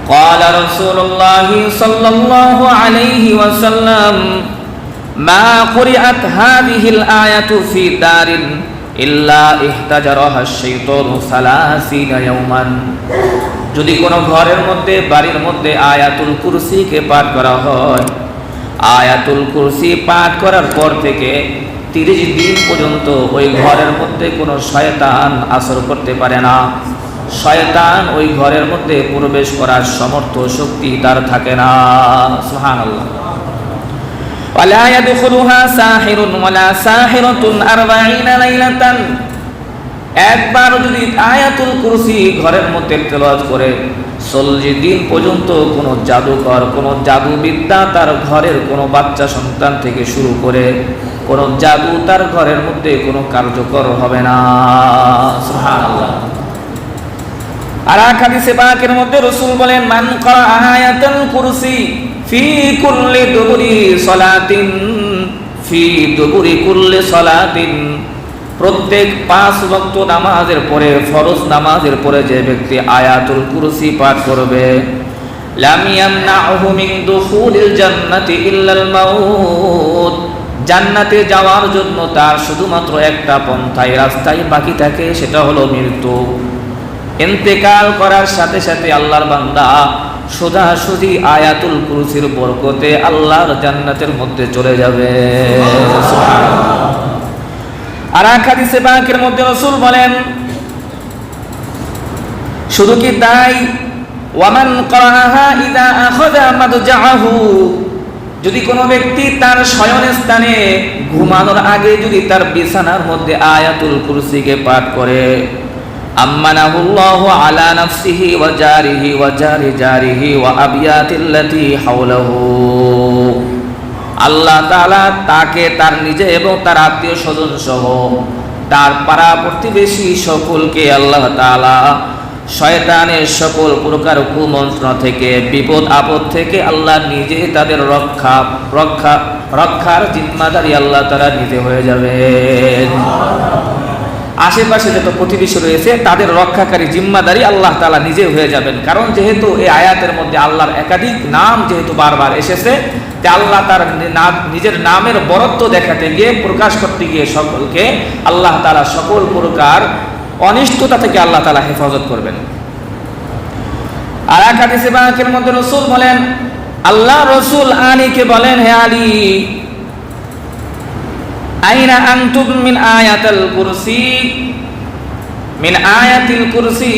قال رسول الله صلى الله عليه وسلم ما قرأت هذه الآية في دار إلا احتجرها الشيطان 30 يوما। যদি কোনো ঘরের মধ্যে বাড়ির মধ্যে আয়াতুল কুরসিকে পাঠ করা হয়, আয়াতুল কুরসি পাঠ করার পর থেকে 30 দিন পর্যন্ত ওই ঘরের মধ্যে কোনো শয়তান আসর করতে পারে না। শয়তান ওই ঘরের মধ্যে প্রবেশ করার সমর্থ শক্তি তার থাকে না। সুবহানাল্লাহ। ওয়ালা ইয়াদখুলুহা সাহিরুন ওয়ালা সাহিরাতুন 40 লাইলাতান। একবার যদি আয়াতুল কুরসি ঘরের মধ্যে তেলাওয়াত করে 40 দিন পর্যন্ত কোনো জাদুকর, কোনো জাদুবিদ্যা তার ঘরের কোনো বাচ্চা সন্তান থেকে শুরু করে কোনো জাদু তার ঘরের মধ্যে কোনো কার্যকর হবে না। সুবহানাল্লাহ। আর এক হাদিসে পাকের মধ্যে রাসূল বলেন, মান ক্রা আয়াতুল কুরসি ফি কুল্লি দুবুরি সালাতিন, ফি দুবুরি কুল্লি সালাতিন, প্রত্যেক 5 ওয়াক্ত নামাজের পরে, ফরজ নামাজের পরে যে ব্যক্তি আয়াতুল কুরসি পাঠ করবে, লাম ইয়ামনাহু মিন দুখুলিল জান্নাতি ইল্লাল মাউত, জান্নাতে যাওয়ার জন্য তার শুধুমাত্র একটা পন্থাই রাস্তায় বাকি থাকে, সেটা হলো মৃত্যু। ইন্তেকাল করার সাথে সাথে আল্লাহর বান্দা সোজাসুজি আয়াতুল কুরসির বরকতে আল্লাহর জান্নাতের মধ্যে চলে যাবে। সুবহানাল্লাহ। আর এক হাদিসে পাকের মধ্যে রাসূল বলেন, শুধু কি তাই, ওয়ামান ক্রাহা ইযা আখাযা মাদজাহু, যদি কোনো ব্যক্তি তার শয়নস্থানে ঘুমানোর আগে যদি তার বিছানার মধ্যে আয়াতুল কুরসিকে পাঠ করে, আম্মানাহুল্লাহু আলা নাফসিহি ওয়া জারিহি ওয়া জারি জারিহি ওয়া আবিয়াতিল্লাতি হাওলাহু, আল্লাহ তাআলা তাকে তার নিজে এবং তার আত্মীয় স্বজন সহ তার পাড়া প্রতিবেশী সকলকে আল্লাহ তাআলা শয়তানের সকল প্রকার কুমন্ত্রণা থেকে, বিপদ আপদ থেকে আল্লাহ নিজে তাদের রক্ষার জিম্মাদারি আল্লাহ তাআলা নিজে হয়ে যাবেন। আশেপাশে যত প্রতিবেশী রয়েছে তাদের রক্ষাকারী জিম্মাদারি আল্লাহ তাআলা নিজে হয়ে যাবেন। কারণ যেহেতু এই আয়াতের মধ্যে আল্লাহর একাধিক নাম যেহেতু বারবার এসেছে, তাই আল্লাহ তার নিজের নামের বরত্ব দেখাতে গিয়ে, প্রকাশ করতে গিয়ে সকলকে আল্লাহ তাআলা সকল প্রকার অনিষ্টতা থেকে আল্লাহ তাআলা হেফাজত করবেন। আর এক হাদিসে পাকের মধ্যে রাসূল বলেন, আল্লাহ রাসূল আলীকে বলেন, হে আলী, আইনা আনতুম মিন আয়াতুল কুরসি, মিন আয়াতুল কুরসি,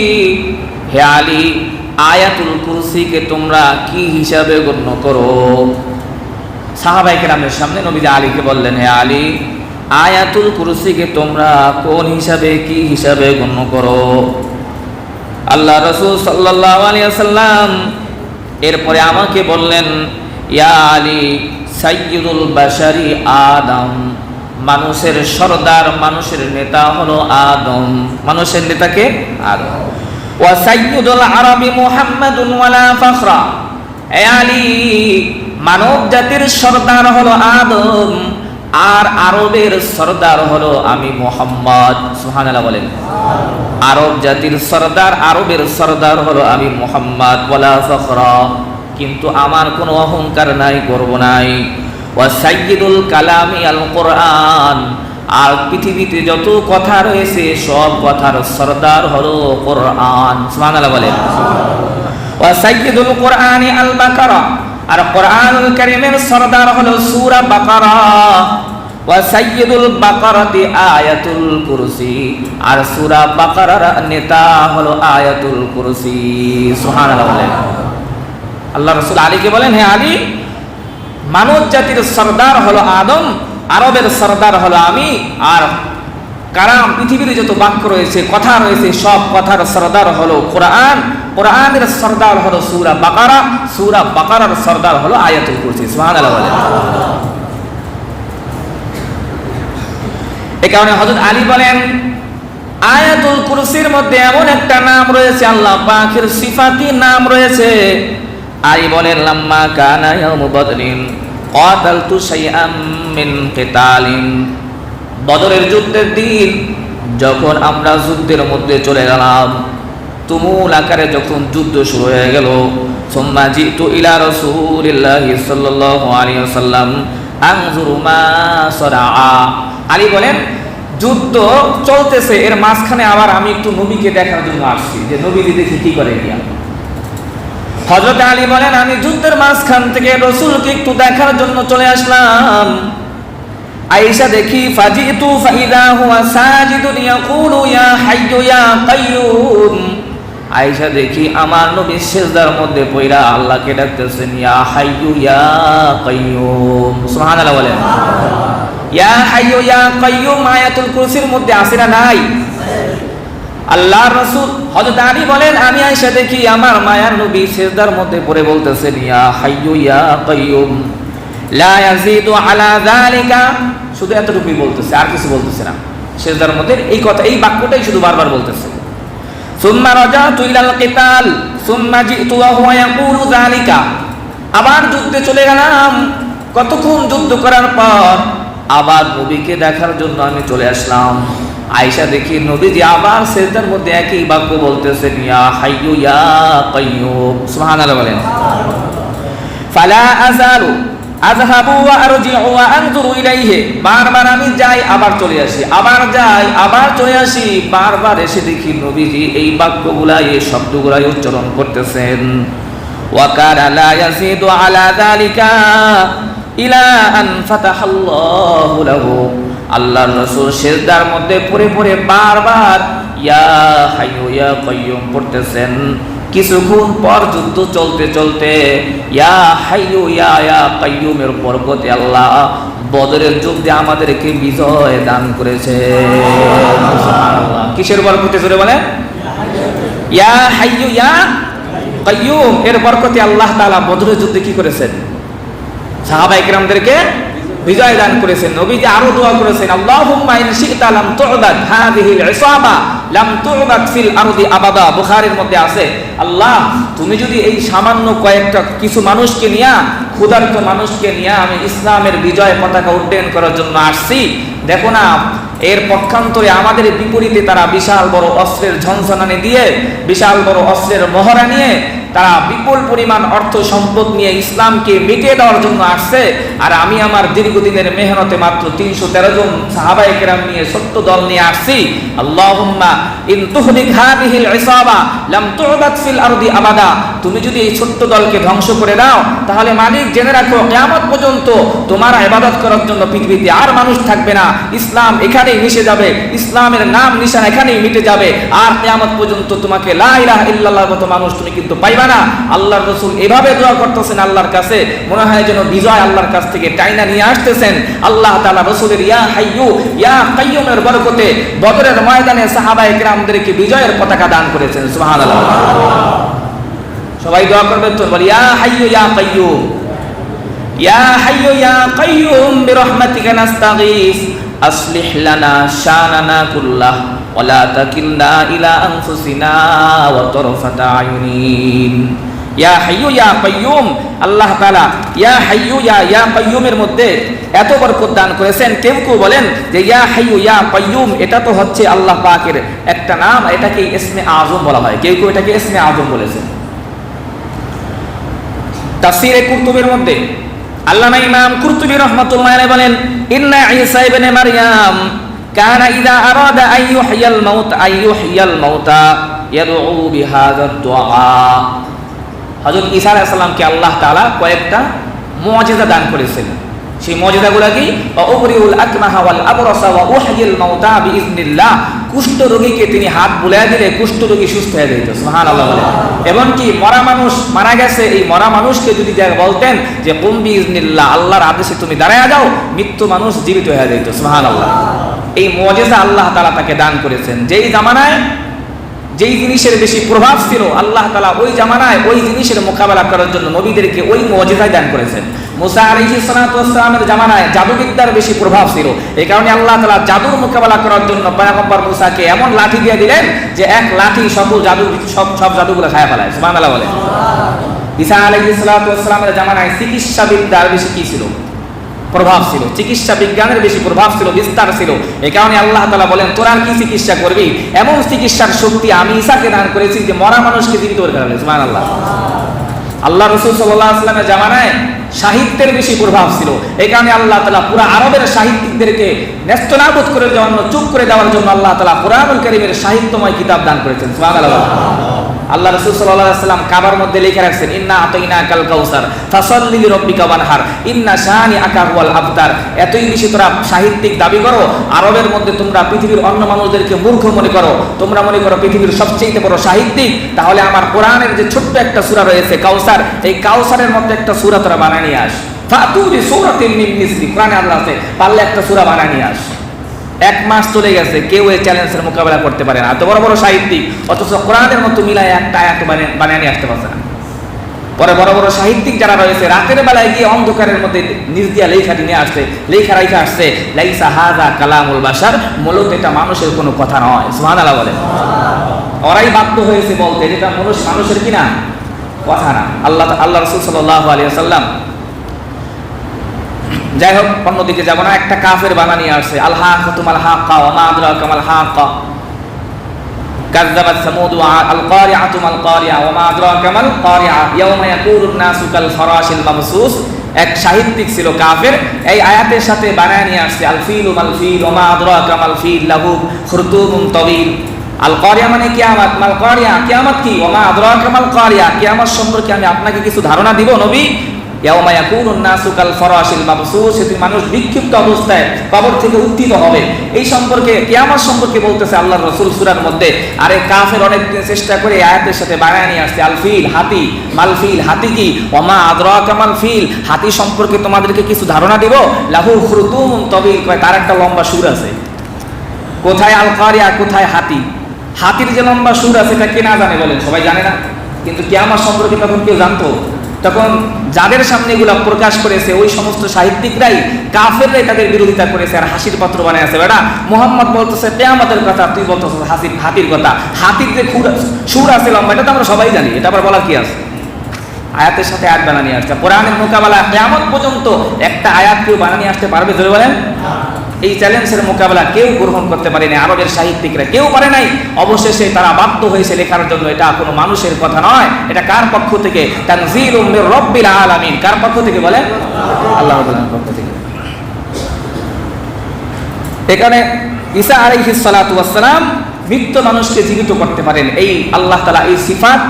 হে আলী, আয়াতুল কুরসিকে তোমরা কি হিসাবে গণ্য করো? সাহাবায়ে কেরামের সামনে নবীজি আলীকে বললেন, হে আলী, আয়াতুল কুরসিকে তোমরা কোন হিসাবে, কি হিসাবে গণ্য করো? আল্লাহ রাসূল সাল্লাল্লাহু আলাইহি ওয়াসাল্লাম এরপরে আমাকে বললেন, ইয়া আলী, সাইয়্যিদুল বাশারি আদম, মানুষের সরদার, মানুষের নেতা হলো আদম। মানুষের নেতাকে আদম। ওয়া সাইয়্যিদুল আরবি মুহাম্মাদুন ওয়ালা ফাখরা, হে আলী, মানব জাতির সরদার হলো আদম, আর আরবের সরদার হলো আমি মুহাম্মদ। সুবহানাল্লাহ বলেন। আরব জাতির সরদার, আরবের সরদার হলো আমি মুহাম্মদ, ওয়ালা ফাখরা, কিন্তু আমার কোনো অহংকার নাই, গর্ব নাই। ওয়া সাইয়্যিদুল কালামি আল কোরআন, আর পৃথিবীতে যত কথা রয়েছে সব কথার সরদার হলো কোরআন। সুবহানাল্লাহ বলেন। ওয়া সাইয়্যিদুল কোরআনি আল বাকারা, আর কোরআনুল কারীমের সরদার হলো সূরা বাকারা। ওয়া সাইয়্যিদুল বাকারাতি আয়াতুল কুরসি, আর সূরা বাকারার নেতা হলো আয়াতুল কুরসি। সুবহানাল্লাহ বলেন। আল্লাহ রাসূল আলীকে বলেন, হে আলী, মানব জাতির সরদার হলো আদম, আরবের সরদার হলো আমি, আর কারাম পৃথিবীর যত বাক্য রয়েছে, কথা রয়েছে, সব কথার সরদার হলো কোরআন, কোরআনের সরদার হলো সূরা বাকারা, সূরা বাকারার সরদার হলো আয়াতুল কুরসি। সুবহানাল্লাহ বলেন। এই কারণে হযরত আলী বলেন, আয়াতুল কুরসির মধ্যে এমন একটা নাম রয়েছে, আল্লাহ পাকের সিফাতি নাম রয়েছে। আলী বলেন, লাম্মা কানা ইয়াউমু বদরিন কাতালতু শাইআম মিন কিতালিন, বদরের যুদ্ধের দিন যখন আমরা যুদ্ধের মধ্যে চলে গেলাম, তুমুল আকারে যখন যুদ্ধ শুরু হয়ে গেল, সুম্মা জিতু ইলা রাসূলিল্লাহি সাল্লাল্লাহু আলাইহি ওয়াসাল্লাম আনজুরু মা সারাআ। আলী বলেন যুদ্ধ চলতেছে, এর মাঝখানে আবার আমি একটু নবীকে দেখার জন্য আসছি, যে নবী দেখি কি করে গিয়া। হযরত আলী বলেন আমি যুদ্ধের মাঝখান থেকে রাসূলকে একটু দেখার জন্য চলে আসলাম। আয়েশা দেখি ফাজিতু ফাইদা হুয়া সাজিদুন ইয়াকুলু ইয়া হাইয়ু ইয়া কাইয়ুম। আয়েশা দেখি আমার নবী সিজদার মধ্যে পড়া আল্লাহকে ডাকতেছেন ইয়া হাইয়ু ইয়া কাইয়ুম। সুবহানাল্লাহ বলেন। ইয়া হাইয়ু ইয়া কাইয়ুম আয়াতুল কুরসির মধ্যে আছে না নাই? আল্লাহর রাসূল হযরত আলী বলেন আমি আয়েশা দেখি আমার মায়ার নবী সিজদার মধ্যে পড়ে বলতেছেন ইয়া হাইয়ু ইয়া কাইয়ুম লা ইয়াজিদু আলা যালিকা। শুধু এতটুকুই বলতেছে, আর কিছু বলতেছে না। সিজদার মধ্যে এই কথা, এই বাক্যটাই শুধু বারবার বলতেছে। সুম্মা রাজাতু ইলাল কিতাল সুম্মা জিতু ওয়া হুয়া ইয়াকুলু যালিকা। আবার যুদ্ধে চলে গেলাম। কতক্ষণ যুদ্ধ করার পর আবার নবীকে দেখার জন্য আমি চলে আসলাম। আয়েশা দেখি নবীজি আবার সিজদার মধ্যে একই বাক্য বলতেছেন ইয়া হাইয়ু ইয়া কাইয়ুম। সুবহানাল্লাহ বলেন। ফালা আযালু আযহাবু ওয়া আরজিউ ওয়া আনজুরু ইলাইহি। বারবার আমি যাই আবার চলে আসি, আবার যাই আবার চলে আসি। বারবার এসে দেখি নবীজি এই বাক্যগুলা, এই শব্দগুলাই উচ্চারণ করতেছেন। ওয়া কানা লা ইয়াজিদু আলা যালিকা ইলা আন ফাতাহাল্লাহু লাহু। আল্লাহর রাসূল সিজদার মধ্যে পড়ে পড়ে বারবার ইয়া হাইয়ু ইয়া কাইয়ুম পড়তেছেন। কিছুক্ষণ পর যুদ্ধ চলতে চলতে ইয়া হাইয়ু ইয়া কাইয়ুমের বরকতে আল্লাহ বদরের যুদ্ধে আমাদেরকে বিজয় দান করেছে। সুবহানাল্লাহ। কিসের বরকতে জোরে বলেন? ইয়া হাইয়ু ইয়া কাইয়ুম এর বরকতে আল্লাহ তাআলা বদরের যুদ্ধে কি করেছেন? সাহাবায়ে কেরামদেরকে বিজয় দান করেছেন। নবীজি আরো দোয়া করেছেন আল্লাহুম্মা ইন শি'তা লাম তু'বাদ হাযিহিল ইসাবা লাম তু'বাদ ফিল আরদি আবাদা। বুখারীর মধ্যে আছে আল্লাহ তুমি যদি এই সামান্য কয়েকটা কিছু মানুষকে নিয়া, ক্ষুধার্ত মানুষকে নিয়া আমি ইসলামের বিজয় পতাকা উড্ডয়ন করার জন্য আসছি, দেখো না এর পক্ষান্তরে আমাদের বিপরীতে তারা বিশাল বড় অস্ত্রের ঝনঝনানি দিয়ে, বিশাল বড় অস্ত্রের মহড়া নিয়ে তারা বিপুল পরিমাণ অর্থ সম্পদ নিয়ে ইসলামকে মিটিয়ে দেওয়ার জন্য আসছে। আর আমি আমার দীর্ঘদিনের মেহনতে মাত্র 313 জন সাহাবায়ে কেরাম নিয়ে ছোট্ট দল নিয়ে আসছি। আল্লাহুম্মা ইন তুহলিক হাযিহিল ইসাবা লাম তু'বাদ ফিল আরদি আবাদা। তুমি যদি এই ছোট্ট দলকে ধ্বংস করে দাও তাহলে মালিক জেনে রাখো কিয়ামত পর্যন্ত তোমার ইবাদত করার জন্য পৃথিবীতে আর মানুষ থাকবে না। ইসলাম এখানেই মিশে যাবে, ইসলামের নাম নিশান এখানেই মিটে যাবে, আর কিয়ামত পর্যন্ত তোমাকে লা ইলাহা ইল্লাল্লাহর মতো মানুষ তুমি কিন্তু পাইবা না। আল্লাহর রাসূল এভাবে দোয়া করতেছেন আল্লাহর কাছে, মনে হয় যেন বিজয় আল্লাহর কাছ থেকে টাইনা নিয়ে আসতেছেন। আল্লাহ তাআলা রাসূলের ইয়া হাইয়ু ইয়া কাইয়ুমের বরকতে বদরের ময়দানে সাহাবায়ে কেরামদেরকে বিজয়ের পতাকা দান করেছেন। সুবহানাল্লাহ। সবাই দোয়া করবেন তো, বলি ইয়া হাইয়ু ইয়া কাইয়ুম ইয়া হাইয়ু ইয়া কাইয়ুম বিরহমাতিকা নাস্তাগীস আসলিহ লানা শানানা কুল্লাহ ওয়া লা তাকিলনা ইলা আনফুসিনা ওয়া তারফাতা আয়ুনিন। ইয়া হাইয়ু ইয়া কাইয়ুম, আল্লাহ তাআলা ইয়া হাইয়ু ইয়া কাইয়ুমের মধ্যে এত বরকত দান করেছেন। কেউ কেউ বলেন যে ইয়া হাইয়ু ইয়া কাইয়ুম এটা তো হচ্ছে আল্লাহ পাকের একটা নাম, এটাকে ইসমে আযম বলা হয়। কেউ কেউ এটাকে ইসমে আযম বলেছেন। তাফসীরে কুরতুবীর মধ্যে আল্লামা ইমাম কুরতুবী রাহমাতুল্লাহি আলাইহি বলেন ইন্না ঈসা ইবনে মারইয়াম কানা ইযা আরাদা আইয়ুহইয়াল মাউতা ইয়াদউ বিহাযা দুআ। হযরত ঈসা আলাইহিস সালামকে আল্লাহ তাআলা কয়েকটা মুআজিজা দান করেছেন। সেই মুআজিজাগুলো কি? উবরিউল আকমাহা ওয়াল আবরাসা ওয়া উহয়িল মাউতা বিইজনিল্লাহ। কুষ্ঠ রোগীকে তিনি হাত বুলায় দিলে কুষ্ঠ রোগী সুস্থ হয়ে যেত। সুবহানাল্লাহ। এবং কি মরা মানুষ মারা গেছে, এই মরা মানুষকে যদি বলতেন যে কুম বিইজনিল্লাহ, আল্লাহর আদেশে তুমি দাঁড়ায় যাও, মৃত্যু মানুষ জীবিত হয়ে যেত। সুবহানাল্লাহ। এই মুআজিজা আল্লাহ তাআলা তাকে দান করেছেন। যেই জামানায় যেই জিনিসের বেশি প্রভাব ছিল আল্লাহ তাআলা ওই জামানায় ওই জিনিসের মোকাবেলা করার জন্য নবীদেরকে ওই মুআজিজা দান করেছেন। মুসা আলাইহিস সালাতু ওয়াস সালামের জামানায় জাদুবিদ্যার বেশি প্রভাব ছিল, এই কারণে আল্লাহ তাআলা জাদুর মোকাবেলা করার জন্য পয়গম্বর মুসাকে এমন লাঠি দিয়ে দিলেন যে এক লাঠি সকল সব জাদুগুলো খায় ফেলায়। সুবহানাল্লাহ বলে। ঈসা আলাইহিস সালাতু ওয়াস সালামের জামানায় চিকিৎসা বিদ্যার বেশি কি ছিল? প্রভাব ছিল। চিকিৎসা বিজ্ঞানের বেশি প্রভাব ছিল, বিস্তার ছিল। এই কারণে আল্লাহ তাআলা বলেন তোরা কি চিকিৎসা করবি? এমন চিকিৎসার শক্তি আমি ঈসাকে দান করেছি যে মরা মানুষকে জীবিত করে ফেলবে। সুবহানাল্লাহ। আল্লাহ রাসূল সাল্লাল্লাহু আলাইহি ওয়াসাল্লামের জামানায় সাহিত্যের বেশি প্রভাব ছিল। এই কারণে আল্লাহ তাআলা পুরো আরবের সাহিত্যিকদেরকে নেস্তনাবুদ করে দেওয়ার জন্য, চুপ করে দেওয়ার জন্য আল্লাহ তাআলা কুরআনুল কারীমের সাহিত্যময় কিতাব দান করেছেন। সুবহানাল্লাহ। আল্লাহ রাসূল সাল্লাল্লাহু আলাইহি ওয়াসাল্লাম কাবার মধ্যে লিখে রাখছেন, ইন্না আতাইনাকাল কাউসার ফাসাল্লি লিরাব্বিকা ওয়ানহার ইন্না শানিআকা হুয়াল আবতার। এতই বেশি তোরা সাহিত্যিক দাবি করো, আরবের মধ্যে তোমরা পৃথিবীর অন্য মানুষদেরকে মূর্খ মনে করো, তোমরা মনে করো পৃথিবীর সবচেয়ে বড় সাহিত্যিক, তাহলে আমার কোরআনের যে ছোট্ট একটা সূরা রয়েছে কাউসার, এই কাউসারের মধ্যে একটা সূরা তোরা বানায় নিয়ে আস। ফাতু বিসূরাতিন মিন মিসলি, কোরআনে আল্লাহ আছে, পারলে একটা সূরা বানায় নিয়ে আস। 1 মাস চলে গেছে, কেউ এই চ্যালেঞ্জের মোকাবেলা করতে পারে না। এত বড় বড় সাহিত্যিক, অথচ কোরআনের মতো মিলায় একটা আয়াত বানিয়ে নিয়ে আসতে পারছে না। পরে বড় বড় সাহিত্যিক যারা রয়েছে রাতের বেলায় গিয়ে অন্ধকারের মধ্যে নিজ দিয়া লেখাটি নিয়ে আসছে, লেখা রাইখা আসছে, লাইসা হাযা কালামুল বাশার, মূলত এটা মানুষের কোনো কথা নয়। সুবহানাল্লাহ বলে। ওরাই বাধ্য হয়েছে বলতে যেটা মানুষের কি না, কথা না। আল্লাহ রাসূল সাল্লাল্লাহু আলাইহি ওয়াসাল্লাম, যাই হোক অন্যদিকে যাব না, একটা কাফের বানানি আসছে, আল হাক্কাতু মাল হাক্কা ওয়া মা আদরাকা মাল হাক্কা, কাযযাবাত সামুদ ওয়া আল কারিআতু মাল কারিআ ওয়া মা আদরাকা মাল কারিআ ইয়াওমা ইয়াকুলুন নাসু কাল ফারাশিল মাবসুস। এক সাহিত্যিক ছিল কাফের, এই আয়াতের সাথে বানায় নিয়ে আসছে আল ফিলু মাল ফিল ওয়া মা আদরাকা মাল ফিল লাহু খুরতুমুন তাওয়িল। আল কারিয়া মানে কিয়ামত, মাল কারিয়া কিয়ামত কি, ওয়া মা আদরাকা মাল কারিয়া, কিয়ামত সম্পর্কে আমি আপনাকে কিছু ধারণা দিব নবী। ইয়াউমা ইয়াকুনুন নাসু কাল ফারাশিল মাবসুস, সেদিন মানুষ বিক্ষিপ্ত অবস্থায় কবর থেকে উত্থিত হবে। এই সম্পর্কে, কিয়ামত সম্পর্কে বলতেছে আল্লাহর রাসূল সূরার মধ্যে। আরে কাফের অনেকদিন চেষ্টা করে আয়াতের সাথে বানায় নিয়ে আসছে আল ফিল, হাতি, মাল ফিল, হাতি কি, ওয়া মা আদরাকা মাল ফিল, হাতি সম্পর্কে তোমাদেরকে কিছু ধারণা দিব। লাহু খুরতুমুন তাওয়িল, কয় তার একটা লম্বা সুর আছে। কোথায় আল কারিয়া, কোথায় হাতি? হাতির যে লম্বা সুর আছে এটা কে না জানে বলেন? সবাই জানে না। কিন্তু কিয়ামত সম্পর্কে তখন কেউ জানতো? তখন যাদের সামনে এগুলো প্রকাশ করেছে ওই সমস্ত সাহিত্যিকরাই, কাফেররাই তাদের বিরোধিতা করেছে আর হাসির পাত্র বানায় আছে। বেটা মুহাম্মদ বলতেছে কিয়ামতের কথা, তুই বলতেছিস হাতির কথা। হাতির যে সুর আছে লম্বা, এটা তো আমরা সবাই জানি, এটা আবার বলার কি আছে? আয়াতের সাথে আয়াত বানানি আসছে। কোরআনের মোকাবেলা কিয়ামত পর্যন্ত একটা আয়াত কেউ বানানি আসতে পারবে জোরে বলেন? এই চ্যালেঞ্জের মোকাবেলা কেউ গ্রহণ করতে পারেনি, আরবের সাহিত্যিকরা কেউ পারে নাই। অবশেষে তারা বাধ্য হয়েছে লেখার জন্য। এটা কোনো মানুষের কথা নয়, এটা কার পক্ষ থেকে? তানজিলুম মির রাব্বিল আলামিন। কার পক্ষ থেকে বলেন? আল্লাহ রাব্বুল পক্ষ থেকে। এখানে ঈসা আলাইহিস সালাতু ওয়াস সালাম মৃত মানুষকে জীবিত করতে পারেন। এই আল্লাহ তাআলা এই সিফাত,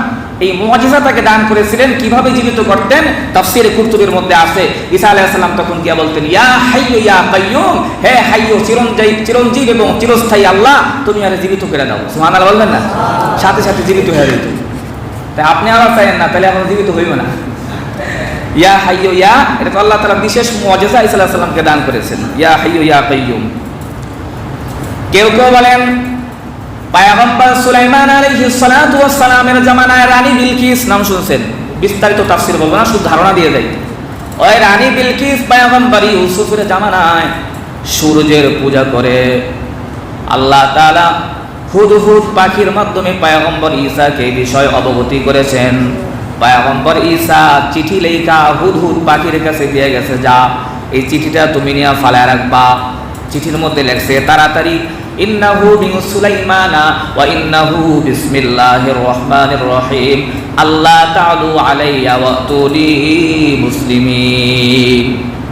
এই মুআজিজা তাকে দান করেছিলেন। কিভাবে জীবিত করতেন তাফসীরে কুরতুবীর মধ্যে আছে। ঈসা আলাইহিস সালাম তখন কি বলতেন? ইয়া হাইয়্যু ইয়া কাইয়্যুম, হে হাইয়্যু চিরঞ্জীব এবং চিরস্থায়ী আল্লাহ, তুমি আরে জীবিত করে দাও। সুবহানাল্লাহ বলবেন না? সাথে সাথে জীবিত হয়ে যেত। তাই আপনি আবার চাইেন না, তাহলে এখন জীবিত হইব না। ইয়া হাইয়্যু ইয়া, এটা তো আল্লাহ তাআলা বিশেষ মুআজিজা ঈসা আলাইহিস সালামকে দান করেছেন। ইয়া হাইয়্যু ইয়া কাইয়্যুম। কেউ কেউ বলেন পয়গম্বর সুলাইমান আলাইহিস সালাতু ওয়াস সালামের জামানায় রানী বিলকিস, নাম শুনছেন? বিস্তারিত তাফসীর বলবো না, শুধু ধারণা দিয়ে যাই। ওই রানী বিলকিস পয়গম্বর ইউসুফের জামানায় সূর্যের পূজা করে। আল্লাহ তাআলা হুদহুদ পাখির মাধ্যমে পয়গম্বর ঈসাকে এই বিষয় অবগতি করেছেন। পয়গম্বর ঈসা চিঠি লেখা হুদহুদ পাখির কাছে দিয়ে গেছে, যা এই চিঠিটা তুমি নিয়ে ফালায় রাখবা। চিঠির মধ্যে লেখছে তাড়াতাড়ি, ইন্নাহু মিন সুলাইমানা ওয়া ইন্নাহু বিসমিল্লাহির রহমানির রহিম, আল্লাহ তাআলু আলাইয়া ওয়াতুনি মুসলিমিন।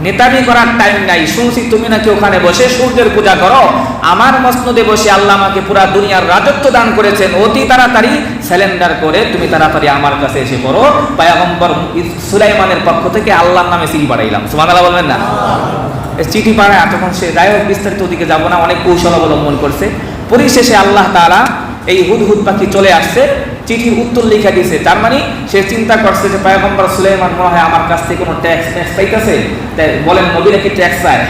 নেতামি করার টাইম নাই। শুনছি তুমি নাকি ওখানে বসে সূর্যের পূজা করো। আমার মসনদে বসে আল্লাহ আমাকে পুরা দুনিয়ার রাজত্ব দান করেছেন। অতি তাড়াতাড়ি স্যালেন্ডার করে তুমি তাড়াতাড়ি আমার কাছে এসে পড়ো। পয়গম্বর সুলাইমানের পক্ষ থেকে আল্লাহর নামে চিঠি পাঠাইলাম। সুবহানাল্লাহ বলবেন না? চিঠি পাঠায় তখন সে, যাই হোক বিস্তারিত ওদিকে যাব না, অনেক কৌশল অবলম্বন করছে। পরিশেষে আল্লাহ তাআলা এই হুদহুদ পাখি চলে আসছে, চিঠির উত্তর লিখে দিয়েছে। তার মানে সে চিন্তা করছে যে পয়গম্বর সুলাইমান মনে হয় আমার কাছ থেকে কোনো ট্যাক্স পাইতেছে। তাই বলেন নবীরা কি ট্যাক্স চায়?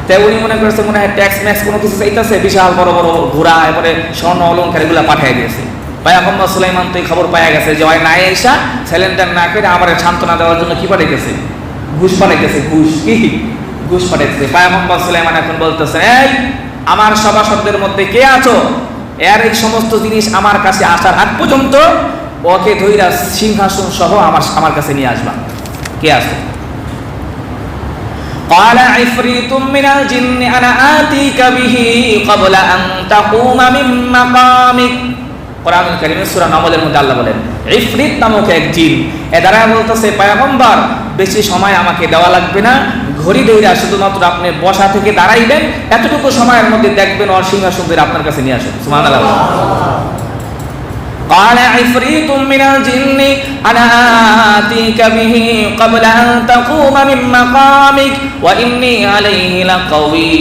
তাই উনি মনে করছে মনে হয় ট্যাক্স ম্যাক্স কোনো কিছু চাইতেছে। বিশাল বড় বড় ঘোড়া, এবারে স্বর্ণ অলঙ্কার এগুলো পাঠিয়ে দিয়েছে। পয়গম্বর সুলাইমান তো এই খবর পাওয়া গেছে যে ওই নাই আইসা স্যালেন্ডার না করে আমার সান্ত্বনা দেওয়ার জন্য কি পাঠাইতেছে? ঘুষ পাঠাইতেছে। ঘুষ কি? ঘুষ পাঠাইতেছে। পয়গম্বর সুলাইমান এখন বলতেছে, এই আমার সভাসদদের মধ্যে কে আছো? এর এই সমস্ত জিনিস আমার কাছে আসার আগ পর্যন্ত ওকে ধইরা সিংহাসন সহ আমার কাছে নিয়ে আসবা। কে আছে? قال عفريت من الجن انا آتيك به قبل ان تقوم من مقامك। কোরআনুল কারীমের সূরা নামলের মধ্যে আল্লাহ বলেন ইফরিত নামক এক জিন। এ দ্বারা বলতেছে পয়গম্বর বেশি সময় আমাকে দেওয়া লাগবে না, ঘড়ি ধরে শুধুমাত্র আপনি বসা থেকে দাঁড়াইবেন, এতটুকু সময়ের মধ্যে দেখবেন ওর সিংহাসন ধরে আপনার কাছে নিয়ে আসুন। সুবহানাল্লাহ। قال عفريت من الجن أنا آتيك به قبل أن تقوم من مقامك وإني عليه لقوي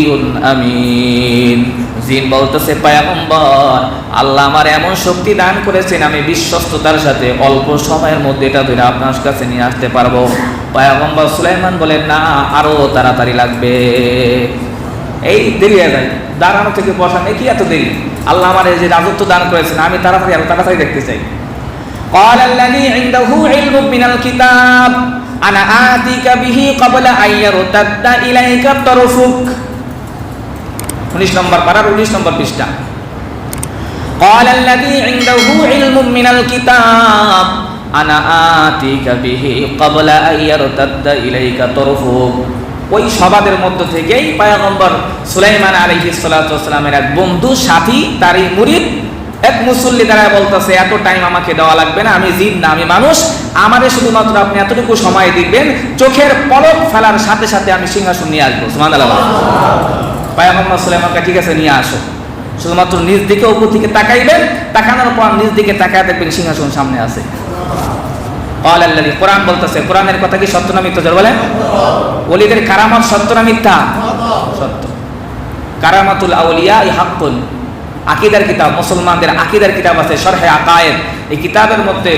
أمين। জিন বলতেছে পয়গম্বর আল্লাহ আমার এমন শক্তি দান করেছেন, আমি বিশ্বস্ততার সাথে অল্প সময়ের মধ্যে এটা ধরে আপনার কাছে নিয়ে আসতে পারবো। পয়গম্বর সুলাইমান বলেন না, আরো তাড়াতাড়ি লাগবে, এই দেরি হয়ে যায়, দাঁড়ানো থেকে বসা নেই, কি এত দেরি? আল্লাহ আমার এই যে রাজত্ব দান করেছেন, আমি তাড়াতাড়ি আরো তাড়াতাড়ি দেখতে চাই। قال الذي عنده علم من الكتاب أنا آتيك به قبل أن يرتد إليك طرفك। 19 নম্বর পারার 19 নম্বর পৃষ্ঠা। قال الذي عنده علم من الكتاب أنا آتيك به قبل أن يرتد إليك طرفك। ওই সবাদের মধ্য থেকেই পয়গম্বর সুলাইমান আলাইহিস সালাতু ওয়াস সালামের এক বন্ধু সাথী, তারই মুরিদ এক মুসল্লি দ্বারা বলতেছে এত টাইম আমাকে দেওয়া লাগবে না, আমি জিন না, আমি মানুষ, আমারে শুধুমাত্র আপনি এতটুকু সময় দিবেন, চোখের পলক ফেলার সাথে সাথে আমি সিংহাসন নিয়ে আসবো। সুবহানাল্লাহ। পয়গম্বর সুলাইমানকে ঠিক আছে নিয়ে আসো, শুধুমাত্র নিজ দিকে উপর দিকে তাকাইবেন, তাকানোর পর নিজ দিকে তাকায় দেখবেন সিংহাসন সামনে আছে। কোরআন বলতেছে, কোরআনের কথা কি সত্য না মিথ্যা জোর বলেন? ওলিদের কারামত সত্য না মিথ্যা? সত্য। কারামাতুল আউলিয়া হাক্কুন, আকীদার কিতাব, মুসলমানদের আকীদার কিতাব আছে শরহে আকায়েদ। এই কিতাবের মধ্যে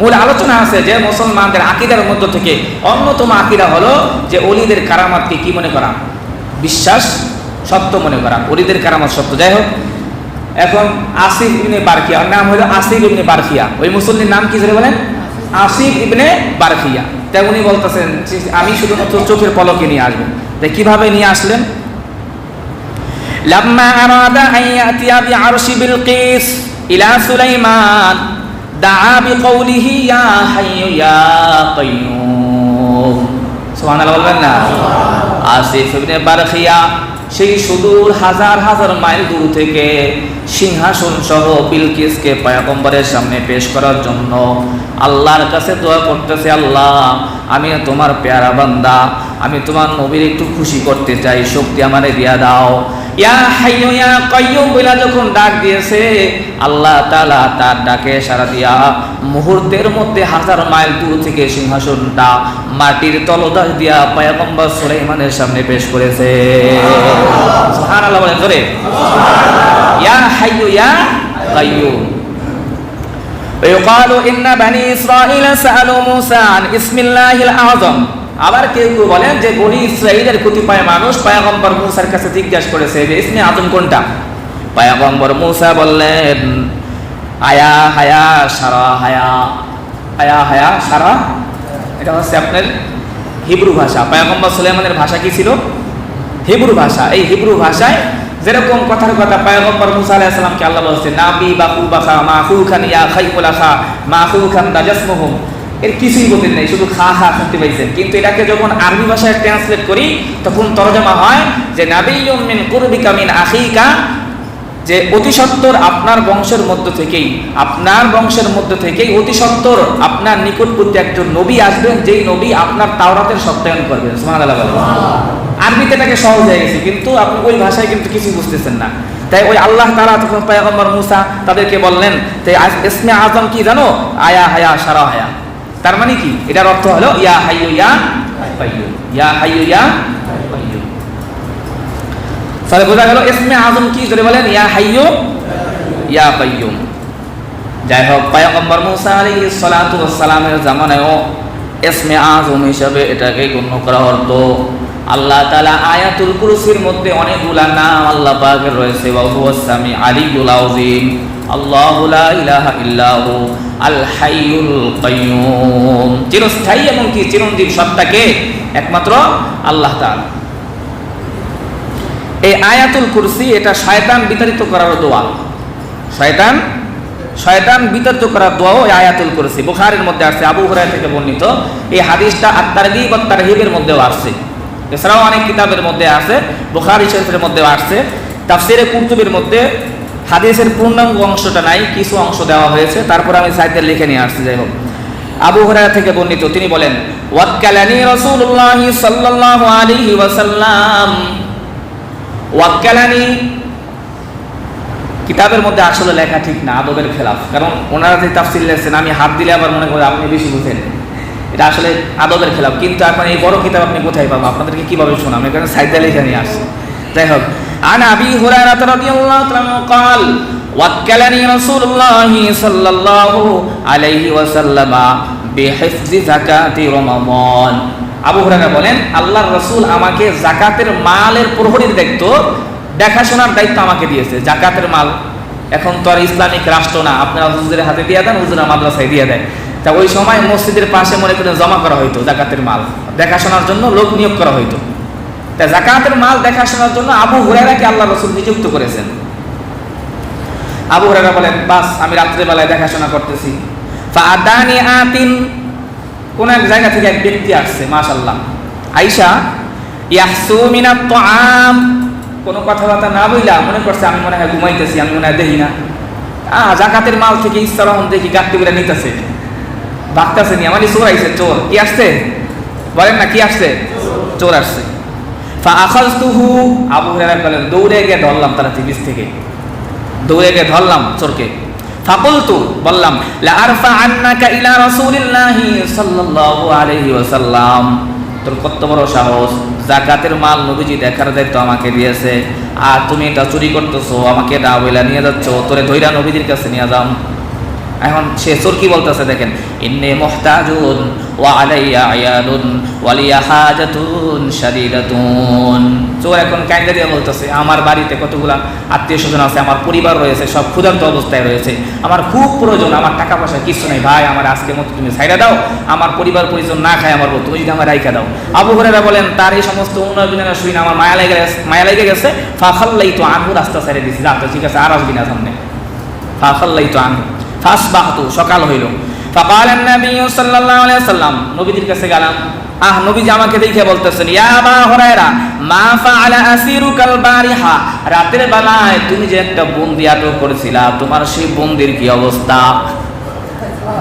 মূল আলোচনা আছে যে মুসলমানদের আকীদার মধ্য থেকে অন্যতম আকীদা হলো যে ওলিদের কারামাতকে কি মনে করা? বিশ্বাস, সত্য মনে করা। ওলিদের কারামত সত্য। যাই হোক, এখন আসিফ ইবনে বারখিয়া, ওর নাম হলো আসিফ ইবনে বারখিয়া। ওই মুসল্লির নাম কি বলেন? আসিফ ইবনে বারখিয়া। তাই উনি বলতেছেন আমি শুধুমাত্র চোখের পলকে নিয়ে আসবো। তাই কিভাবে নিয়ে আসলেন? লাম্মা আরাদা আন ইয়াতিয়া বিআরশি বিলকিস ইলা সুলাইমান দাআ বিকৌলিহি ইয়া হাইয়ু ইয়া কাইয়ুম। সুবহানাল্লাহ বলবেন না? আসিফ ইবনে বারখিয়া সেই সুদূর হাজার হাজার মাইল দূর থেকে সিংহাসন সহ বিলকিসকে পয়গম্বরের সামনে পেশ করার জন্য আল্লাহর কাছে দোয়া করতেছে, আল্লাহ আমি তোমার পেয়ারা বান্দা, আমি তোমার নবীর একটু খুশি করতে চাই, শক্তি আমারে দিয়া দাও। ইয়া হাইয়ু ইয়া কাইয়ুম বলে যখন ডাক দিয়েছে, আল্লাহ তাআলা তার ডাকে সাড়া দিয়া মুহূর্তের মধ্যে হাজার মাইল দূর থেকে সিংহাসনটা মাটির তলদেশ দিয়া পয়গম্বর সুলাইমানের সামনে পেশ করেছে। সুবহানাল্লাহ বলেন জোরে। ইয়া হাইয়ু ইয়া কাইয়ুম। ويقال إن بني إسرائيل سألوا موسى عن اسم الله الأعظم। আবার কেউ কেউ বলেন যে বনি ইসরাইলের কতিপয় মানুষ পয়গম্বর মুসার কাছে জিজ্ঞাসা করেছে যে ইসমে আযম কোনটা? পয়গম্বর মুসা বললেন আয়া হায়া সারা হায়া। আয়া হায়া সারা, এটা হচ্ছে আপনার হিব্রু ভাষা। পয়গম্বর সুলাইমানের ভাষা কি ছিল? হিব্রু ভাষা। এই হিব্রু ভাষায় যেরকম কথার কথা পয়গম্বর মুসা আলাইহিস সালামকে আল্লাহ বলেছে নাবি বাকু বাখা মাখুখান ইয়া খাইফুলাখা মাখুখান দাজাসমুহুম, এর কিছুই বলতে নেই, শুধু খা খা শুনতে পাইছেন। কিন্তু এটাকে যখন আরবি ভাষায় ট্রান্সলেট করি তখন তরজমা হয় যে নাবিয়্যুম মিন কুরবিকা মিন আখিকা, যে অতি সত্বর আপনার বংশের মধ্য থেকেই, আপনার বংশের মধ্য থেকেই অতি সত্বর আপনার নিকটবর্তী একজন নবী আসবেন, যেই নবী আপনার তাওরাতের সত্যায়ন করবেন। সুবহানাল্লাহ। আরবিতে এটাকে সহজ হয়ে গেছে, কিন্তু আপনি ওই ভাষায় কিন্তু কিছুই বুঝতেছেন না। তাই ওই আল্লাহ তাআলা তখন পয়গম্বর মুসা তাদেরকে বললেন তাই ইসমে আযম কি জানো? আয়া হায়া সারা হায়া। তার মানে কি? এটার অর্থ হলো ইয়া হাইয়ু ইয়া কাইয়ুম, ইয়া হাইয়ু ইয়া কাইয়ুম। তাহলে বোঝা গেল ইসমে আযম কি? জোরে বলেন ইয়া হাইয়ু ইয়া কাইয়ুম। যাই হোক, পয়গম্বর মুসা আলাইহিস সালাতু ওয়াস সালামের জামানায়ও ইসমে আযম হিসাবে এটাকে গণ্য করা হতো। আল্লাহ তাআলা আয়াতুল কুরসির মধ্যে অনেকগুলা নাম আল্লাহ পাকের রয়েছে। ওয়া হুয়াস সামি আলিয়ুল আযীম, আল্লাহু লা ইলাহা ইল্লাহু আল হাইয়ুল কাইয়ুম। চিরস্থায়ী এবং কি চিরঞ্জীব সত্তাকে একমাত্র আল্লাহ তাআলা। এই আয়াতুল কুরসি এটা শয়তান বিতাড়িত করার দোয়া। শয়তান বিতাড়িত করার দোয়াও এই আয়াতুল কুরসি। বুখারীর মধ্যে আসছে, আবু হুরায়রা থেকে বর্ণিত। এই হাদিসটা আত-তারগীব ওয়াত তারহিবের মধ্যেও আসছে, এছাড়াও অনেক কিতাবের মধ্যে আছে, বুখারী শরীফের মধ্যে আসছে, তাফসীরে কুরতুবীর মধ্যে হাদিসের পূর্ণাঙ্গ অংশটা নাই, কিছু অংশ দেওয়া হয়েছে, তারপর আমি সাইডে লিখে নিয়ে আসছি। যাই হোক, আবু হুরায়রা থেকে বর্ণিত, তিনি বলেন ওয়াক্কালানি রাসূলুল্লাহ সাল্লাল্লাহু আলাইহি ওয়াসাল্লাম। ওয়াক্কালানি কিতাবের মধ্যে আসলে লেখা ঠিক না, আদবের খেলাফ, কারণ ওনারা যে তাফসীর লিখছেন আমি হাত দিলে আবার মনে করি আপনি বেশি বুঝেন, এটা আসলে আদবের খেলাফ। কিন্তু এখন এই বড় কিতাব আপনি কোথায় পাবেন, আপনাদেরকে কিভাবে শোনাম, এখানে সাইডে লিখে নিয়ে আসছি। যাই হোক, আন আবি হুরায়রা রাদিয়াল্লাহু তাআলা قال ওয়াক্কালানি রাসূলুল্লাহ সাল্লাল্লাহু আলাইহি ওয়াসাল্লাম বিহিফজি যাকাতি রমাদান। আবু হুরায়রা বলেন আল্লাহর রাসূল আমাকে যাকাতের মালের প্রহরীর দায়িত্ব, দেখাশোনার দায়িত্ব আমাকে দিয়েছে। যাকাতের মাল এখন তো আর ইসলামিক রাষ্ট্র না, আপনারা হুজুরের হাতে দিয়ে দেন, হুজুরা মাদ্রাসায় দিয়ে দেয়। তা ওই সময় মসজিদের পাশে মনে করেন জমা করা হইতো যাকাতের মাল, দেখাশোনার জন্য লোক নিয়োগ করা হইতো। তা যাকাতের মাল দেখাশোনার জন্য আবু হুরায়রাকে আল্লাহ রাসূল নিযুক্ত করেছেন। আবু হুরায়রা বলেন বাস আমি রাত্রেবেলায় দেখাশোনা করতেছি। ফাআদানি আতিন, কোন এক জায়গা থেকে এক ব্যক্তি আসছে, মাশাআল্লাহ, আয়েশা ইয়াহসু মিনাত তাআম, কোনো কথাবার্তা না বইলা মনে করছে আমি মনে হয় ঘুমাইতেছি, আমি মনে হয় দেখি না, যাকাতের মাল থেকে ইসলাম দেখি গাঁটটি করে নিতেছে, ভাগতেছে নি, আমার চোর আইছে, চোর কি আসছে বলেন না, কি আসছে, চোর আসছে। ফাআখাযতুহু, আবু হুরায়রা বলেন দৌড়ে গিয়ে ধরলাম, তারা নিচ থেকে দৌড়ে গিয়ে ধরলাম চোরকে। ফাকুলতু, বললাম লা আরফা আন্নাকা ইলা রাসূলিল্লাহি সাল্লাল্লাহু আলাইহি ওয়াসাল্লাম, তোর কত বড় সাহস, যাকাতের মাল নবীজি দেখার দায়িত্ব আমাকে দিয়েছে, আর তুমি এটা চুরি করতেছো, আমাকে এটা বইলা নিয়ে যাচ্ছ, তোরে ধইরা নবীজির কাছে নিয়ে যাও। এখন সে চোর কি বলতেছে দেখেন, ইন্নী মুহতাজুন ওয়া আলাইয়া আয়ালুন ওয়া লিয়া হাজাতুন শাদীদাতুন। চোর এখন কাঁদে দিয়ে বলতেছে আমার বাড়িতে কতগুলা আত্মীয় স্বজন আছে, আমার পরিবার রয়েছে, সব ক্ষুধার্ত অবস্থায় রয়েছে, আমার খুব প্রয়োজন, আমার টাকা পয়সা কিছু নেই, ভাই আমার আজকের মতো তুমি ছাইড়া দাও, আমার পরিবার পরিজন না খায় আমার, তুমি যদি আমার রাইখা দাও। আবু হুরায়রা বলেন তার এই সমস্ত উন্নয়ন শুনে আমার মায়া লেগে গেছে। ফাখাল্লাইতু আনহু, রাস্তা ছেড়ে দিয়েছি, আচ্ছা ঠিক আছে আর আসবি না সামনে। ফাখাল্লাইতু আনহু, ফাসবাহতু, সকাল হইল। ফাকালান নবী সাল্লাল্লাহু আলাইহি ওয়াসাল্লাম, নবীজির কাছে গেলাম, নবীজি আমাকে দেখে বলতেছেন ইয়া আবা হুরায়রা মা ফাআলা আসিরুকাল বারিহা, রাতের বেলায় তুমি যে একটা বন্দী আটক করেছিলা, তোমার সেই বন্দীর কি অবস্থা?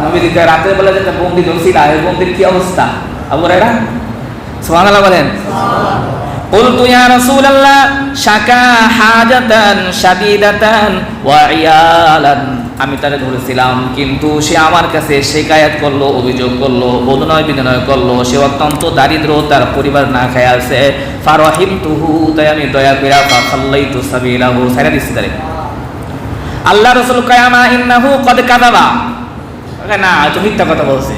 নবীজি রাতের বেলায় যে একটা বন্দী ধরছিলা, এই বন্দীর কি অবস্থা? আবু হুরায়রা সুবহানাল্লাহ বলেন। قلت يا رسول الله شكا حاجة شديدة وعيالا, আমি তারে ধরেছিলাম কিন্তু সে আমার কাছে শিকায়াত করলো, অভিযোগ করলো, অনুনয় বিনয় করলো, সে অত্যন্ত দারিদ্র, তার পরিবার না খায় আছে। ফারহিমতুহু, তাই আমি দয়া কইরা ফাখাল্লাইতু সাবিলাহু, ছাইরা দিছি তারে। আল্লাহ রাসূল কয় আমা ইন্নাহু কদ কাযাবা, না তো মিথ্যা কথা বলছে।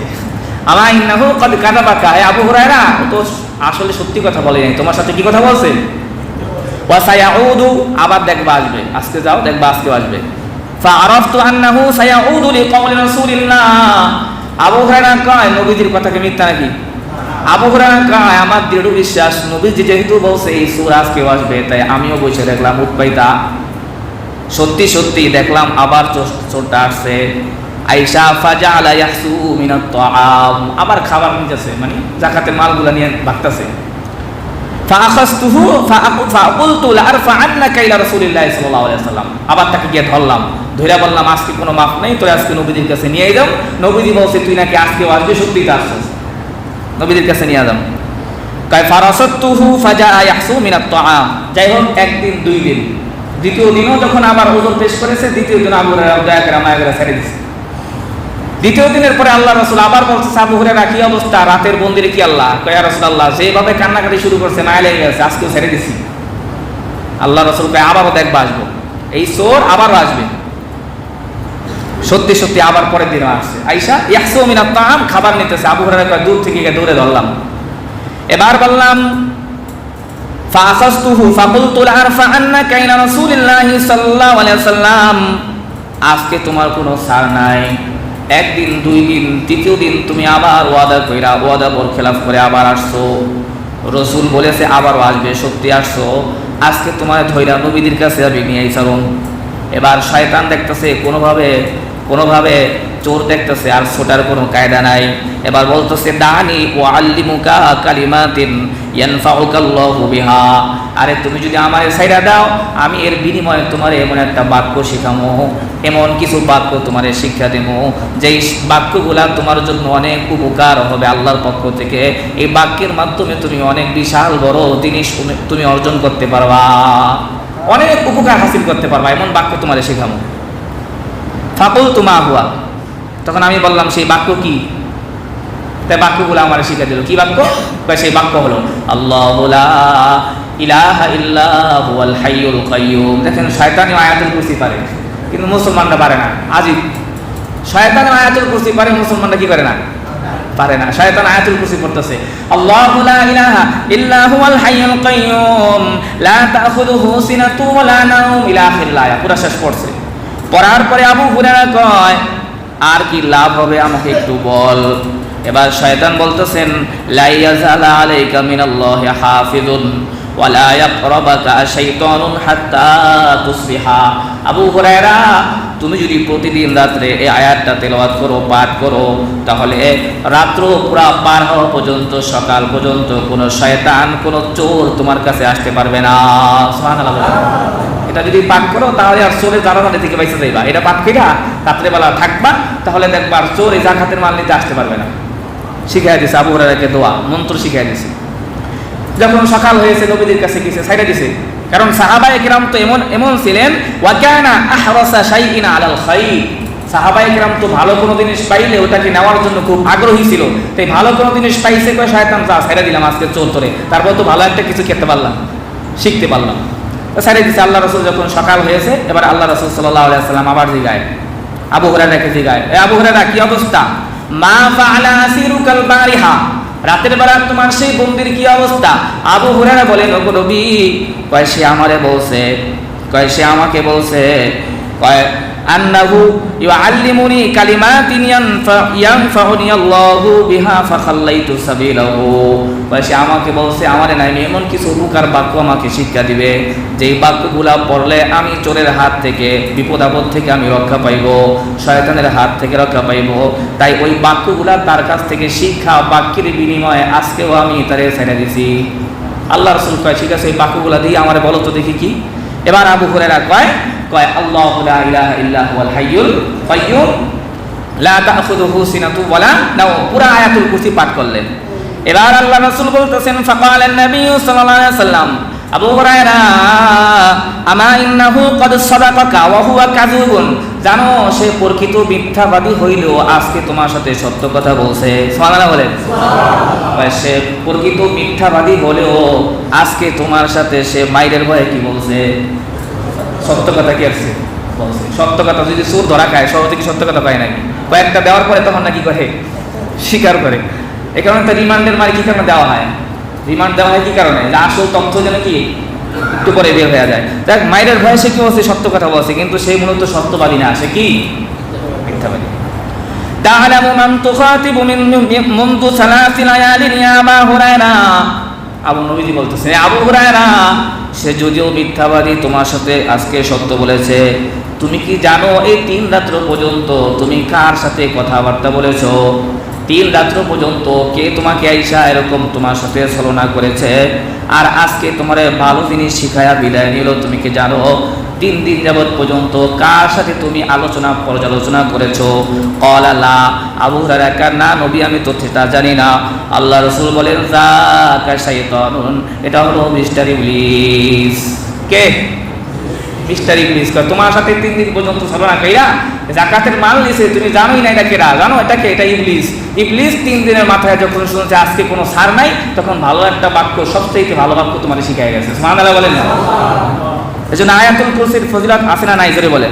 আমা ইন্নাহু কদ কাযাবাকা, হে আবু হুরায়রা ও তো আসলে সত্যি কথা বলে নাই, তোমার সাথে কি কথা বলছে? ওয়া সায়াউদু, আবার দেখবা আসবে, আজকে যাও দেখবা আজকে আসবে। ফাআরাফতু আন্নাহু সায়াউদু লিকাউলি রাসূলিল্লাহ, আবু হুরায়রা কয় নবীজির কথা কি মিথ্যা নাকি? আবু হুরায়রা কয় আমার দৃঢ় বিশ্বাস, নবীজি যেহেতু বলছে এই সূরা আজকে আসবে, তাই আমিও বসে দেখলাম উৎপাইতা, সত্যি সত্যি দেখলাম আবার চোরটা আসছে। আয়েশা ফাজাআলা ইয়াহসু মিনাত তাআম, আবার খাবার নিতেছে, মানে যাকাতের মালগুলা নিয়ে ভাগতেছে। ফাআখাযতুহু ফাকুলতু লা আরফা আন্নাকা ইলা রাসূলিল্লাহি সাল্লাল্লাহু আলাইহি ওয়াসাল্লাম, আবার তাকে গিয়ে ধরলাম, ধইরা বললাম আজকে কোনো মাফ নাই, তোর আজকে নবীজির কাছে নিয়ে যাও, নবীজি বলছে তুই নাকি আজকে আসবে, সত্যি তো আসছিস, নবীজির কাছে নিয়ে যাও। কাই ফারাসাতুহু ফাজাআ ইয়াহসু মিনাত তাআম, যাই হোক একদিন দুই দিন, দ্বিতীয় দিনও যখন আবার ওজন পেশ করেছে, দ্বিতীয় দিন আবু হুরায়রা দয়া করে মায়া করে ছেড়ে দিয়েছে। দ্বিতীয় দিনের পরে আল্লাহ রাসূল আবার বলছে আবু হুরায়রা কি অবস্থা, রাতের বন্দিরে কি? আল্লাহ কয় ইয়া রাসূলুল্লাহ যেভাবে কান্নাকাটি শুরু করছে মায়া লেগে গেছে, আজকেও ছেড়ে দিছি। আল্লাহ রাসূল কয় আবারও দেখবা আসবো, এই চোর আবারও আসবে। সত্যি সত্যি আবার পরের দিনও আসছে। আয়েশা ইয়াহসু মিনাত তাআম, খাবার নিতেছে, আবু হুরায়রা কয় দূর থেকে গিয়ে দৌড়ে ধরলাম। এবার বললাম ফাআখাযতুহু ফাকুলতু লা আরফা আন্নাকা ইলা রাসূলিল্লাহি সাল্লাল্লাহু আলাইহি ওয়াসাল্লাম, আজকে তোমার কোনো ছাড় নাই, একদিন দুই দিন, তৃতীয় দিন তুমি আবার ওয়াদা কইরা ওয়াদা বর খেলাফ করে আবার আসছো, রসুল বলেছে আবারও আসবে, সত্যি আসছো, আজকে তোমার ধৈরা নবীদের কাছে যাবি নিয়ে আইসারুন। এবার শয়তান দেখতেছে কোনোভাবে কোনোভাবে চোর দেখতেছে আর ছোটার কোনো কায়দা নাই। এবার বলতেছে দানি ওয়াল্লিমুকা কালিমাতিন ইয়ানফাউকাল্লাহু বিহা, আরে তুমি যদি আমারে ছাইড়া দাও আমি এর বিনিময়ে তোমার এমন একটা বাক্য শিখামো, এমন কিছু বাক্য তোমারে শিক্ষা দেবো যেই বাক্যগুলা তোমার জন্য অনেক উপকার হবে আল্লাহর পক্ষ থেকে। এই বাক্যের মাধ্যমে তুমি অনেক বিশাল বড় জিনিস তুমি অর্জন করতে পারবা, অনেক উপকার হাসিল করতে পারবা, এমন বাক্য তোমারে শেখামো। ফাকুলতু মা হুয়া, তখন আমি বললাম সেই বাক্য কি? তাই বাক্যগুলো আমার শিখা দিল। কি বাক্য? সেই বাক্য হলো আল্লাহু লা ইলাহা ইল্লা হুয়াল হাইয়ুল কাইয়্যুম। দেখেন শয়তানি আয়াতুল কুরসি পারে কিন্তু মুসলমানরা পারে না। আজিব, শয়তান আয়াতুল কুরসি পারে, মুসলমানরা কি পারে না? পারে না। শয়তান আয়াতুল কুরসি পড়তেছে আল্লাহু লা ইলাহা ইল্লা হুয়াল হাইয়ুল কাইয়্যুম লা তাখুযুহু সিনাতু ওয়া লা নাওম ইলা আখির আয়াত, পুরো শেষ পড়ছে। পড়ার পরে আবু হুরায়রা কয় আর কি লাভ হবে আমাকে একটু বল। এবার শয়তান বলতেছেন লা ইয়াজালা আলাইকা মিনাল্লাহি হাফিজুন ওয়া লা ইয়াকরাবাকা শাইতানুন হাত্তা তুসবিহা। আবু হুরায়রা তুমি যদি প্রতিদিন রাত্রে এই আয়াতটা তেলাওয়াত করো, পাঠ করো, তাহলে রাত্র পুরা পার হওয়া পর্যন্ত, সকাল পর্যন্ত কোনো শয়তান, কোনো চোর তোমার কাছে আসতে পারবে না। সুবহানাল্লাহ। এটা যদি পাঠ করো তাহলে আর চোরের জানাজানি থেকে বাইসে যাইবা। এটা পাঠ কইরা রাত্রেবেলা থাকবা, তাহলে দেখবা আর চোর এই জাকাতের মাল নিতে আসতে পারবে না। শিখাই দিছে আবু হুরায়রাকে দোয়া, মন্ত্র শিখাই দিছে। যখন সকাল হয়েছে নবীদের কাছে গেছে, ছাইড়া দিছে, কারণ সাহাবায়ে কিরাম তো এমন ছিলেন ওয়া কানা আহরাসা শাইইন আলাল খাইর। সাহাবায়ে কিরাম তো ভালো কোনো জিনিস পাইলে ওটাকে নেওয়ার জন্য খুব আগ্রহী ছিল। তাই ভালো কোনো জিনিস পাইছে কয় শয়তান যা ছাইড়া দিলাম আজকে চোর তোরে, তারপর তো ভালো একটা কিছু খেতে পারলাম, শিখতে পারলাম, ছাইড়া দিছে। আল্লাহ রাসূল যখন সকাল হয়েছে, এবার আল্লাহ রাসূল সাল্লাল্লাহু আলাইহি ওয়াসাল্লাম আবার জিগায়, আবু হুরায়রাকে জিগায়, এ আবু হুরায়রা কি অবস্থা? মা ফাআলা আসিরুকাল বারিহা, রাতের বেলা তোমার সেই বন্দির কি অবস্থা? আবু হুরায়রা বলেন ওগো নবী, কয় সে আমারে বলছে, কয় সে আমাকে বলছে, কয় আন্নাহু ইউআল্লিমুনি কালিমাতিন ইয়ানফাউনি আল্লাহু বিহা ফাখাল্লাইতু সাবিলাহু। কয় সে আমাকে বলছে আমারে নাই এমন কিছু উপকার বাক্য আমাকে শিক্ষা দিবে, যেই বাক্যগুলা পড়লে আমি চোরের হাত থেকে, বিপদ আপদ থেকে আমি রক্ষা পাইব, শয়তানের হাত থেকে রক্ষা পাইব। তাই ওই বাক্যগুলা তার কাছ থেকে শিক্ষা, বাক্যের বিনিময়ে আজকেও আমি তারে ছেড়ে দিছি। আল্লাহ রাসূল কয় ঠিক আছে, ওই বাক্যগুলা দিয়ে আমারে বলো তো দেখি কি। এবার আবু হুরায়রা কয় আল্লাহু লা ইলাহা ইল্লা হুয়াল হাইয়ুল কাইয়্যুম লা তাখুযুহু সিনাতু ওয়া লা নাওম, পুরা আয়াতুল কুরসি পাঠ করলেন। এবার আল্লাহ রাসূল বলতেছেন ফাকালান নবী সাল্লাল্লাহু আলাইহি ওয়াসাল্লাম আবু হুরায়রা আমা ইন্নাহু ক্বাদ সাদাকাকা ওয়া হুয়া কাযুবুন, জানো সে প্রকৃত মিথ্যাবাদী হইলেও আজকে তোমার সাথে সত্য কথা বলছে। সুবহানাল্লাহ বলেন। সুবহানাল্লাহ। সে প্রকৃত মিথ্যাবাদী হলেও আজকে তোমার সাথে সে মাইরের ভয়ে কি বলছে? সত্য কথা কি আসছে বলছে। সত্য কথা যদি চোর ধরা খায়, সহজে কি সত্য কথা পায় নাকি? কয়েকটা দেওয়ার পরে তখন নাকি করে স্বীকার করে। এই কারণে তো রিমান্ডের মারি কি কারণে দেওয়া হয়? রিমান্ড দেওয়া হয় কি কারণে? যে আসল তথ্য যেন কি একটু পরে বের হয়ে যায়। দেখ মাইরের ভয়ে সে কি বলছে? সত্য কথা বলছে, কিন্তু সেই মূলত সত্যবাদী না, সে কি মিথ্যাবাদী। তাআলামু মান তুখাতিবু মুনযু সালাসি লায়ালিন ইয়া আবা হুরায়রা। আবু নবীজি বলতেছে আবু হুরায়রা সে যদিও মিথ্যাবাদী, তোমার সাথে আজকে সত্য বলেছে, তুমি কি জানো এই 3 রাত্র পর্যন্ত তুমি কার সাথে কথাবার্তা বলেছো? 3 রাত্র পর্যন্ত কে তোমাকে আইসা এরকম তোমার সাথে ছলনা করেছে, আর আজকে তোমার ভালো জিনিস শিখায়া বিদায় নিল, তুমি কি জানো 3 দিন যাবত পর্যন্ত কার সাথে তুমি আলোচনা পর্যালোচনা করেছো? ক্বালা লা, আবু হুরায়রা কার না নবী আমি তো সেটা জানি না। আল্লাহ রাসূল বলেন যাকা শাইতানুন, এটা হলো মিস্টার ইবলিস। কে? মিস্টার ইবলিস। তোমার সাথে 3 দিন পর্যন্ত ছলনা কইরা যাকাতের মাল নিছে, তুমি জানোই না এটা কেডা? জানো এটা কে? এটা ইবলিস। ইবলিস 3 দিনের মাথায় যখন শুনছে আজকে কোনো ছাড় নাই, তখন ভালো একটা বাক্য, সবচেয়ে ভালো বাক্য তোমারে শিখাই গেছে। সুবহানাল্লাহ বলেন না? এজন্য আয়াতুল কুরসির ফজিলত আছে না নাই জোরে বলেন।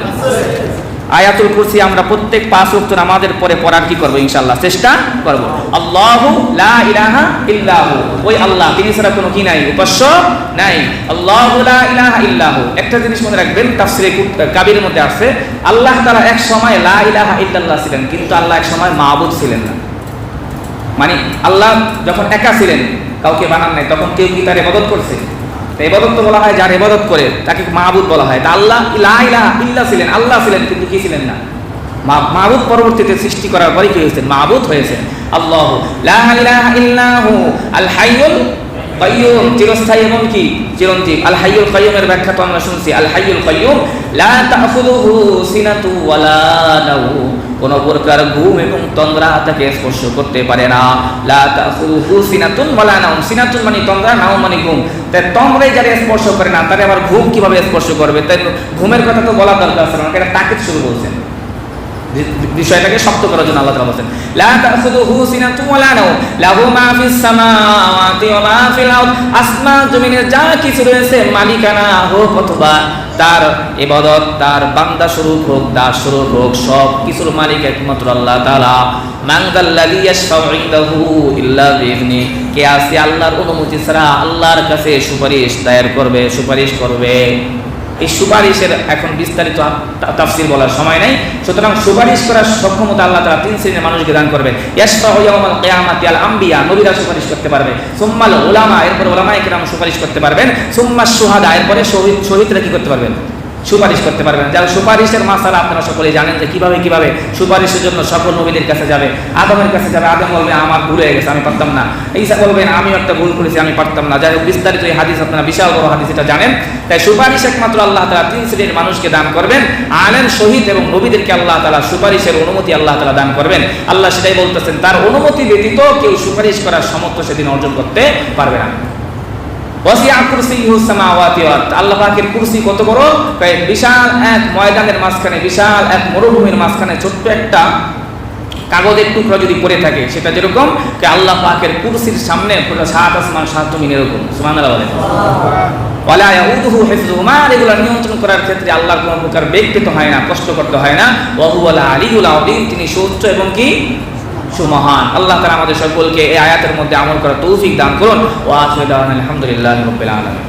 আয়াতুল কুরসি আমরা প্রত্যেক 5 ওয়াক্ত নামাজের পরে পড়ার কি করব? ইনশাআল্লাহ চেষ্টা করব। আল্লাহু লা ইলাহা ইল্লাহু, ওই আল্লাহ, তিনি ছাড়া কোনো কি নাই, উপাস্য নাই। আল্লাহু লা ইলাহা ইল্লাহু। একটা জিনিস মনে রাখবেন, তাফসীরে কাবীরের মধ্যে আছে আল্লাহ তাআলা এক সময় লা ইলাহা ইল্লাল্লাহ ছিলেন, কিন্তু আল্লাহ এক সময় মাবুদ ছিলেন না। মানে আল্লাহ যখন একা ছিলেন, কাউকে বানান নাই, তখন কেউ কি তার ইবাদত করছে? ইবাদত তো বলা হয় যার ইবাদত করে তাকে মাবুদ বলা হয়। তা আল্লাহ লা ইলাহা ইল্লা ছিলেন, আল্লাহ ছিলেন, কিন্তু কি ছিলেন না? মাবুদ পরবর্তীতে সৃষ্টি করার পরে কি হয়েছেন? মাবুদ হয়েছেন। আল্লাহু লা ইলাহা ইল্লাহু আল হাইয়ুল কাইয়ুম, চিরস্থায়ী এবং কি চিরঞ্জীব। আল হাইয়ুল কাইয়ুমের ব্যাখ্যা তো আমরা শুনছি, আল হাইয়ুল কাইয়ুম লা তাখুযুহু সিনাতু ওয়ালা নাওম, কোন প্রকার ঘুম এবং তন্দ্রা তাকে স্পর্শ করতে পারে না। লা তাখুযুহু সিনাতুন ওয়ালা নাওম, সিনাতুন মানে তন্দ্রা, নাওম মানে ঘুম। তাই তন্দ্রাই যারা স্পর্শ করে না তারে আবার ঘুম কিভাবে স্পর্শ করবে? তাই ঘুমের কথা তো বলা দরকার আছে না, এটা তাকিদ শুরু বলছেন, বিষয়টাকে শক্ত করার জন্য আল্লাহ তাআলা বলেন লা তাখুযুহু সিনাতুন ওয়ালা নাওম লাহু মা ফিস সামাওয়াতি ওয়া মা ফিল আরদ, আসমান জমিনে যা কিছু রয়েছে মালিকানা হোক অথবা তার ইবাদত, তার বান্দা স্বরূপ হোক, দাস স্বরূপ হোক, সব কিছুর মালিক একমাত্র আল্লাহ তাআলা। মান যাল্লাযী ইয়াশফাউ ইনদাহু ইল্লা বিইذনি, কে আছে আল্লাহর অনুমতি ছাড়া আল্লাহর কাছে সুপারিশ দায়ের করবে, সুপারিশ করবে। এই সুপারিশের এখন বিস্তারিত তাফসীর বলার সময় নাই, সুতরাং সুপারিশ করার সক্ষমতা আল্লাহ তাআলা তিন শ্রেণীর মানুষকে দান করবেন। ইয়াশফাউ ইয়াওমাল কিয়ামাতি আল আম্বিয়া, নবীরা সুপারিশ করতে পারবে। সুম্মাল উলামা, এরপর উলামায়ে কেরাম সুপারিশ করতে পারবেন। সুম্মাশ শুহাদা, এরপরে শহীদরা কি করতে পারবেন? সুপারিশ করতে পারবেন। যার সুপারিশের মাসালা আপনারা সকলেই জানেন যে কিভাবে কিভাবে সুপারিশের জন্য সকল নবীদের কাছে যাবে। আদমের কাছে যাবে, আদম বলবে আমার ভুল হয়ে গেছে, আমি পারতাম না। ঈসা বলবেন আমি একটা ভুল করেছি, আমি পারতাম না। যাই হোক, বিস্তারিত এই হাদিস আপনারা বিশাল বড় হাদিস, এটা জানেন। তাই সুপারিশ একমাত্র আল্লাহ তাআলা তিন শ্রেণীর মানুষকে দান করবেন। আলেম, শহীদ এবং নবীদেরকে আল্লাহ তাআলা সুপারিশের অনুমতি আল্লাহ তাআলা দান করবেন। আল্লাহ সেটাই বলতেছেন, তার অনুমতি ব্যতীত কেউ সুপারিশ করার সামর্থ্য সেদিন অর্জন করতে পারবে না। ওয়াসিআ কুরসিয়ুহুস সামাওয়াতি ওয়াল আরদ, আল্লাহ পাকের কুরসি কত বড়? বিশাল এক ময়দানের মাঝখানে, বিশাল এক মরুভূমির মাঝখানে ছোট্ট একটা কাগজের টুকরা যদি পড়ে থাকে, সেটা যেরকম আল্লাহ পাকের কুরসির সামনে পুরো সাত আসমান সাত জমিন এরকম। সুবহানাল্লাহ বলেন। ওয়ালা ইয়াউদুহু হিফযুহুমা, এগুলো নিয়ন্ত্রণ করার ক্ষেত্রে আল্লাহর কোনো প্রকার বেগ পেতে হয় না, কষ্ট করতে হয় না। ওয়া হুয়াল আলিয়্যুল আযীম, তিনি সুউচ্চ এবং কি সুমহান। আল্লাহ তাআলা আমাদের সকলকে এই আয়াতের মধ্যে আমল করার তৌফিক দান করুন। ওয়া আখিরু দাওয়ানা আলহামদুলিল্লাহি রাব্বিল আলামিন।